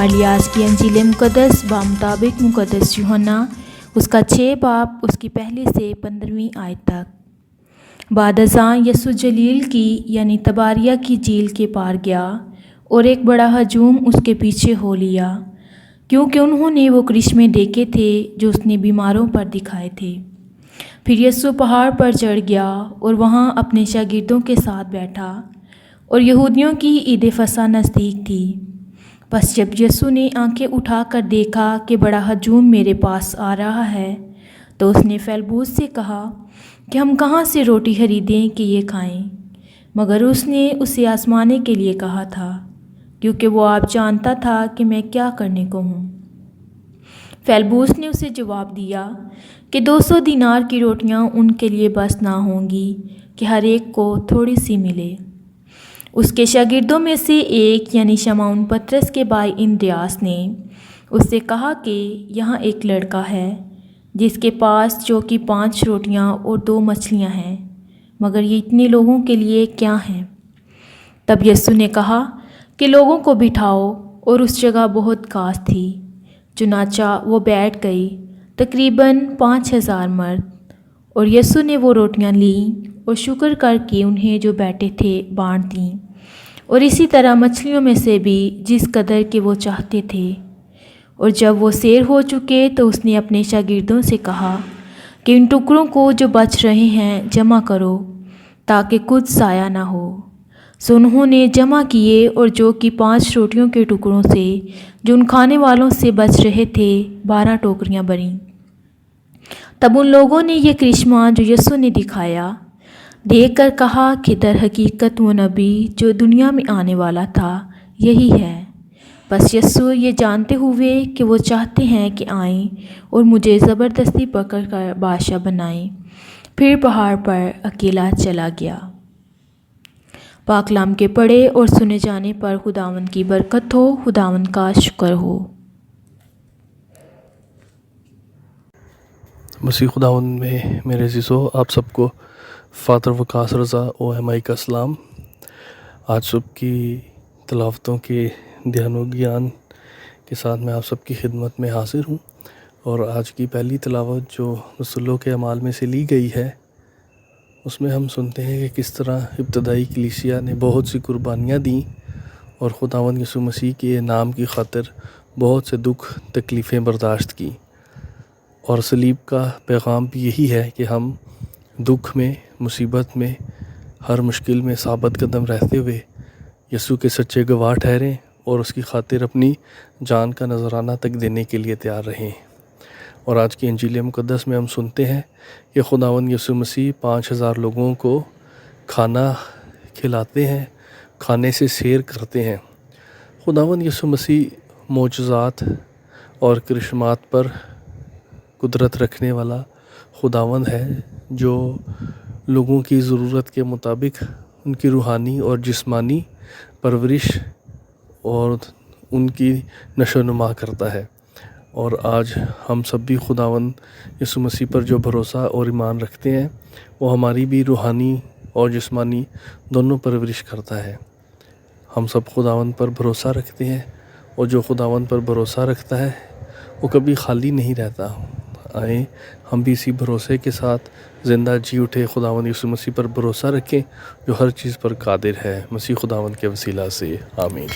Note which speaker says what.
Speaker 1: मार्लियास की अंजील मुक़द्दस बामुताबिक मुक़द्दस यूहन्ना उसका 6 बाब उसकी पहली से 15वीं आयत तक। बाद अज़ां यसू जलील की यानी तबारिया की झील के पार गया और एक बड़ा हजूम उसके पीछे हो लिया, क्योंकि उन्होंने वो करिश्मे देखे थे जो उसने बीमारों पर दिखाए थे। फिर यसू पहाड़ पर चढ़ गया और वहाँ अपने शागिर्दों के साथ बैठा, और यहूदियों की ईद फसह नज़दीक थी। बस जब यसू ने आंखें उठाकर देखा कि बड़ा हजूम मेरे पास आ रहा है, तो उसने फेलबूस से कहा कि हम कहाँ से रोटी खरीदें कि ये खाएं। मगर उसने उसे आजमाने के लिए कहा था, क्योंकि वो आप जानता था कि मैं क्या करने को हूँ। फेलबूस ने उसे जवाब दिया कि 200 दीनार की रोटियां उनके लिए बस ना होंगी कि हर एक को थोड़ी सी मिले। उसके शागिर्दों में से एक यानी शमौन पतरस के भाई इंद्रियास ने उससे कहा कि यहाँ एक लड़का है जिसके पास जो कि 5 रोटियां और 2 मछलियां हैं, मगर ये इतने लोगों के लिए क्या हैं। तब यीशु ने कहा कि लोगों को बिठाओ, और उस जगह बहुत घास थी। चुनाचा वो बैठ गई, तकरीबन 5000 मर्द। और यीशु ने वो रोटियां लीं और शुक्र करके उन्हें जो बैठे थे बाँट दीं, और इसी तरह मछलियों में से भी जिस कदर के वो चाहते थे। और जब वो सैर हो चुके तो उसने अपने शागिर्दों से कहा कि इन टुकड़ों को जो बच रहे हैं जमा करो, ताकि कुछ ज़ाया ना हो। सो उन्होंने जमा किए, और जो कि 5 रोटियों के टुकड़ों से जो उन खाने वालों से बच रहे थे 12 टोकरियां भरीं। तब उन लोगों ने ये करिश्मा जो यीशु ने दिखाया देखकर कहा कि दर हकीकत वो नबी जो दुनिया में आने वाला था यही है। बस यीशु ये जानते हुए कि वो चाहते हैं कि आएँ और मुझे ज़बरदस्ती पकड़ कर बादशाह बनाएं, फिर पहाड़ पर अकेला चला गया। पाकलाम के पढ़े और सुने जाने पर खुदावंद की बरकत हो, खुदावंद का शुक्र हो।
Speaker 2: मसीह खुदावंद में मेरे अज़ीज़ों, आप सबको फ़ादर वकास रज़ा OMI का सलाम। आज सुबह की तिलावतों के ध्यान व ज्ञान के साथ मैं आप सबकी खिदमत में हाज़िर हूँ। और आज की पहली तिलावत जो रसूलों के अमाल में से ली गई है, उसमें हम सुनते हैं कि किस तरह इब्तदाई कलीसिया ने बहुत सी कुर्बानियाँ दी और खुदावंद यीशु मसीह के नाम की खातिर बहुत से दुख तकलीफ़ें बर्दाश्त की। और सलीब का पैगाम भी यही है कि हम दुख में, मुसीबत में, हर मुश्किल में साबित कदम रहते हुए यीशु के सच्चे गवाह ठहरें और उसकी खातिर अपनी जान का नजराना तक देने के लिए तैयार रहें। और आज की अंजील मुक़द्दस में हम सुनते हैं कि खुदावंद यीशु मसीह 5000 लोगों को खाना खिलाते हैं, खाने से सैर करते हैं। खुदावंद यीशु मसीह मोजज़ात और करिश्मात पर कुदरत रखने वाला खुदावंद है, जो लोगों की ज़रूरत के मुताबिक उनकी रूहानी और जिस्मानी परवरिश और उनकी नशोनुमा करता है। और आज हम सब भी खुदावंद यीशु मसीह पर जो भरोसा और ईमान रखते हैं, वो हमारी भी रूहानी और जिस्मानी दोनों परवरिश करता है। हम सब खुदावंद पर भरोसा रखते हैं, और जो खुदावंद पर भरोसा रखता है वो कभी खाली नहीं रहता। आए हम भी इसी भरोसे के साथ ज़िंदा जी उठे खुदावंद यीशु मसीह पर भरोसा रखें, जो हर चीज़ पर कादिर है। मसीह खुदावंद के वसीला से आमीन।